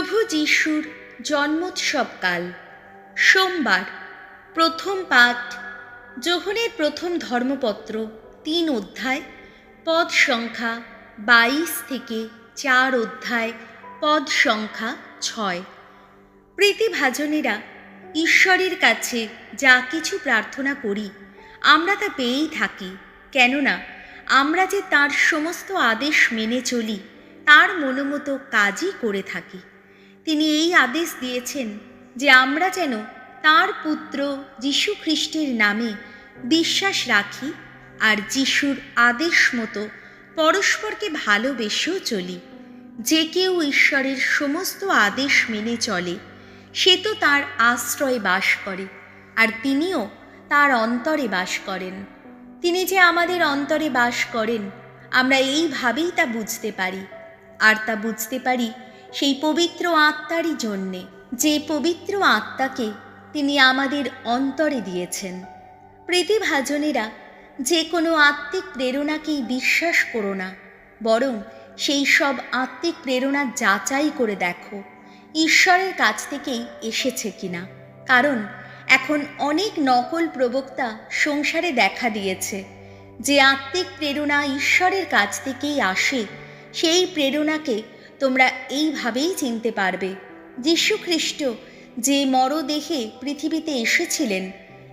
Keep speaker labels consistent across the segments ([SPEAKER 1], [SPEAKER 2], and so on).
[SPEAKER 1] প্রভু যিশুর জন্মোৎসবকাল সোমবার। প্রথম পাঠ যোহনের প্রথম ধর্মপত্র ৩ অধ্যায় পদ সংখ্যা ২২ থেকে ৪ অধ্যায় পদ সংখ্যা ৬। প্রীতিভাজনেরা, ঈশ্বরের কাছে যা কিছু প্রার্থনা করি আমরা তা পেয়েই থাকি, কেননা আমরা যে তাঁর সমস্ত আদেশ মেনে চলি, তার মনোমতো কাজই করে থাকি। তিনি এই আদেশ দিয়েছেন যে আমরা যেন তাঁর পুত্র যীশু খ্রিস্টের নামে বিশ্বাস রাখি আর যিশুর আদেশ মতো পরস্পরকে ভালোবেসেও চলি। যে কেউ ঈশ্বরের সমস্ত আদেশ মেনে চলে সে তো তাঁর আশ্রয়ে বাস করে, আর তিনিও তার অন্তরে বাস করেন। তিনি যে আমাদের অন্তরে বাস করেন আমরা এইভাবেই তা বুঝতে পারি, আর তা বুঝতে পারি সেই পবিত্র আত্মারই জন্যে, যে পবিত্র আত্মাকে তিনি আমাদের অন্তরে দিয়েছেন। প্রীতিভাজনেরা, যে কোনো আত্মিক প্রেরণাকেই বিশ্বাস করো না, বরং সেই সব আত্মিক প্রেরণা যাচাই করে দেখো ঈশ্বরের কাছ থেকেই এসেছে কিনা, কারণ এখন অনেক নকল প্রবক্তা সংসারে দেখা দিয়েছে। যে আত্মিক প্রেরণা ঈশ্বরের কাছ থেকেই আসে সেই প্রেরণাকে তোমরা এইভাবেই চিনতে পারবে। যীশু খ্রিস্ট যে মরদেহে পৃথিবীতে এসেছিলেন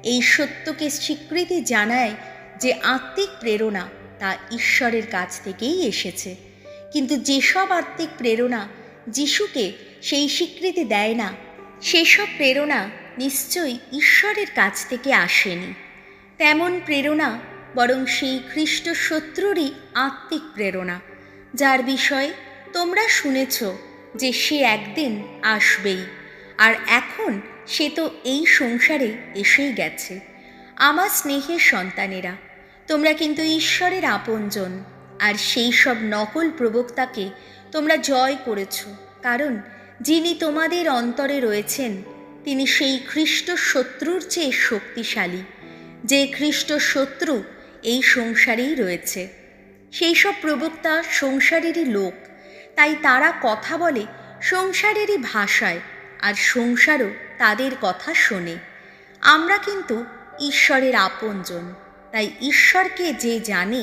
[SPEAKER 1] এই সত্যকে স্বীকৃতি জানায় যে আত্মিক প্রেরণা তা ঈশ্বরের কাছ থেকেই এসেছে। কিন্তু যেসব আত্মিক প্রেরণা যিশুকে সেই স্বীকৃতি দেয় না, সেসব প্রেরণা নিশ্চয়ই ঈশ্বরের কাছ থেকে আসেনি। তেমন প্রেরণা বরং সেই খ্রিস্ট শত্রুরই আত্মিক প্রেরণা, যার বিষয়ে তোমরা শুনেছ যে সে একদিন আসবেই, আর এখন সে তো এই সংসারে এসেই গেছে। আমার স্নেহের সন্তানেরা, তোমরা কিন্তু ঈশ্বরের আপনজন, আর সেই সব নকল প্রবক্তাকে তোমরা জয় করেছ, কারণ যিনি তোমাদের অন্তরে রয়েছেন তিনি সেই খ্রিস্ট শত্রুর চেয়ে শক্তিশালী। যে খ্রিস্ট শত্রু এই সংসারেই রয়েছে। সেই সব প্রবক্তা সংসারেরই লোক, তাই তারা কথা বলে সংসারেরই ভাষায়, আর সংসারও তাদের কথা শোনে। আমরা কিন্তু ঈশ্বরের আপনজন, তাই ঈশ্বরকে যে জানে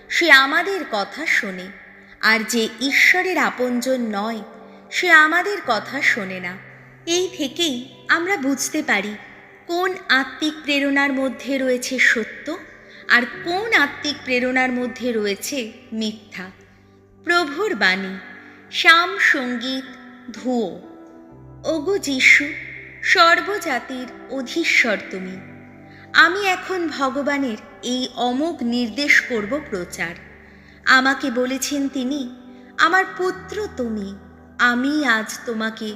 [SPEAKER 1] সে আমাদের কথা শোনে, আর যে ঈশ্বরের আপনজন নয় সে আমাদের কথা শোনে না। এই থেকেই আমরা বুঝতে পারি কোন আত্মিক প্রেরণার মধ্যে রয়েছে সত্য আর কোন আত্মিক প্রেরণার মধ্যে রয়েছে মিথ্যা। প্রভুর বাণী, শাম সঙ্গীত ধুয়ো। ওগো যিশু, সর্বজাতির অধীশ্বর তুমি। আমি এখন ভগবানের এই অমোঘ নির্দেশ করব প্রচার। আমাকে বলেছেন তিনি, আমার পুত্র তুমি, আমি আজ তোমাকে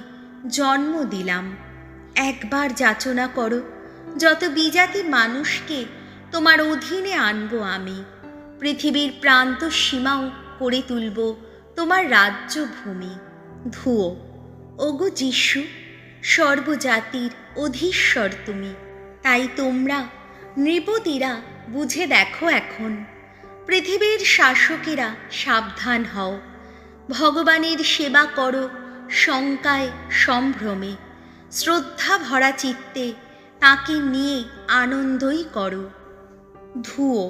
[SPEAKER 1] জন্ম দিলাম। একবার যাচনা করো, যত বিজাতি মানুষকে তোমার অধীনে আনবো আমি। পৃথিবীর প্রান্ত সীমাও করে তুলব তোমার রাজ্য ভূমি। ধুয়ো। ওগো যিশু, সর্বজাতির অধীশ্বর তুমি। তাই তোমরা নৃপতিরা বুঝে দেখো এখন। পৃথিবীর শাসকেরা সাবধান হও। ভগবানের সেবা করো শঙ্কায় সম্ভ্রমে। শ্রদ্ধা ভরা চিত্তে তাকে নিয়ে আনন্দই করো। ধুয়ো।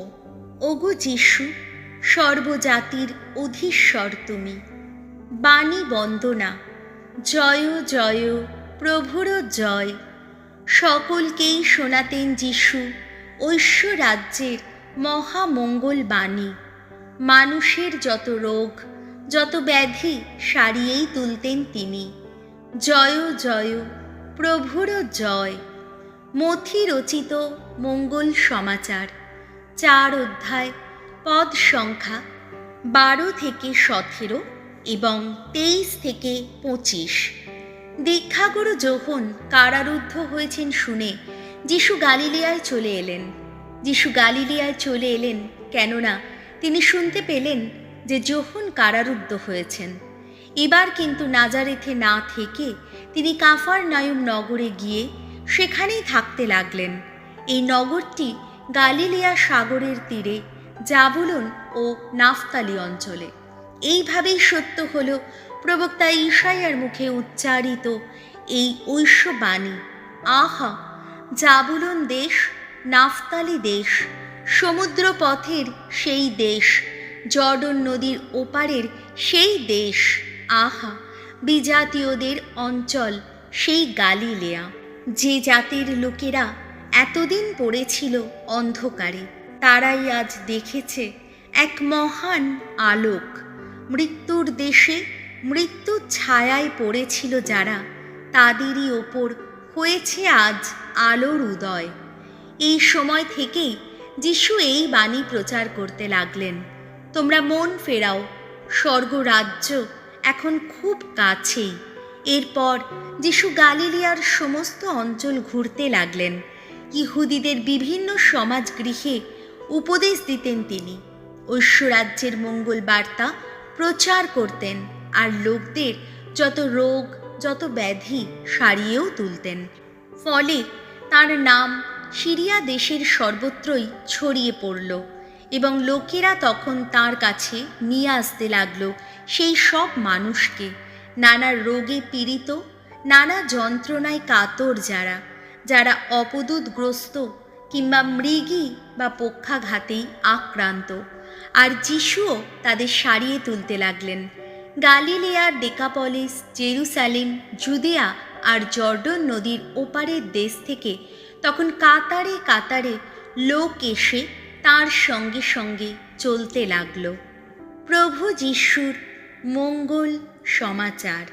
[SPEAKER 1] ওগো যিশু, সর্বজাতির অধীশ্বর তুমি। বাণী বন্দনা। জয় জয় প্রভুর জয়। সকলকেই শোনাতেন যিশু ঐশ্বরাজ্যের মহামঙ্গল বাণী। মানুষের যত রোগ যত ব্যাধি সারিয়েই তুলতেন তিনি। জয় জয় প্রভুর জয়। মথি রচিত মঙ্গল সমাচার ৪ অধ্যায় পদ সংখ্যা ১২ থেকে ১৭ এবং ২৩ থেকে ২৫। দীক্ষাগুরু যোহন কারারুদ্ধ হয়েছেন শুনে যিশু গালিলিয়ায় চলে এলেন। যিশু গালিলিয়ায় চলে এলেন কেননা তিনি শুনতে পেলেন যে যোহন কারারুদ্ধ হয়েছেন। এবার কিন্তু নাজারেথে না থেকে তিনি কাফারনায়ুম নগরে গিয়ে সেখানেই থাকতে লাগলেন। এই নগরটি গালিলিয়া সাগরের তীরে, জাবুলুন ও নাফতালি অঞ্চলে। এইভাবেই সত্য হল প্রবক্তা ঈশাইয়ার মুখে উচ্চারিত এই ঐশ্ববাণী, আহা, জাবুলন দেশ, নাফতালি দেশ, সমুদ্র পথের সেই দেশ, জর্ডন নদীর ওপারের সেই দেশ, আহা, বিজাতীয়দের অঞ্চল, সেই গালিলেয়া, যে জাতির লোকেরা এতদিন পড়েছিল অন্ধকারে, তারাই আজ দেখেছে এক মহান আলোক। মৃত্যুর দেশে মৃত্যুর ছায়ায় পড়েছিল যারা, তাদেরই ওপর হয়েছে আজ আলোর উদয়। এই সময় থেকেই যিশু এই বাণী প্রচার করতে লাগলেন, তোমরা মন ফেরাও, স্বর্গরাজ্য এখন খুব কাছেই। এরপর যিশু গালিলিয়ার সমস্ত অঞ্চল ঘুরতে লাগলেন। ইহুদিদের বিভিন্ন সমাজগৃহে উপদেশ দিতেন তিনি, ঐশ্বরাজ্যের মঙ্গল বার্তা প্রচার করতেন, আর লোকদের যত রোগ, যত ব্যাধি সারিয়েও তুলতেন। ফলে তার নাম সিরিয়া দেশের সর্বত্রই ছড়িয়ে পড়ল, এবং লোকেরা তখন তার কাছে নিয়ে আসতে লাগলো সেই সব মানুষকে, নানা রোগে পীড়িত, নানা যন্ত্রণায় কাতর, যারা যারা অপদূতগ্রস্ত কিংবা মৃগী বা পক্ষাঘাতেই আক্রান্ত। আর যিশুও তাদের সারিয়ে তুলতে লাগলেন। গালিলেয়ার ডেকাপলিস, জেরুসালেম, জুদিয়া আর জর্ডন নদীর ওপারের দেশ থেকে তখন কাতারে কাতারে লোক এসে তার সঙ্গে সঙ্গে চলতে লাগল। প্রভু যিশুর মঙ্গল সমাচার।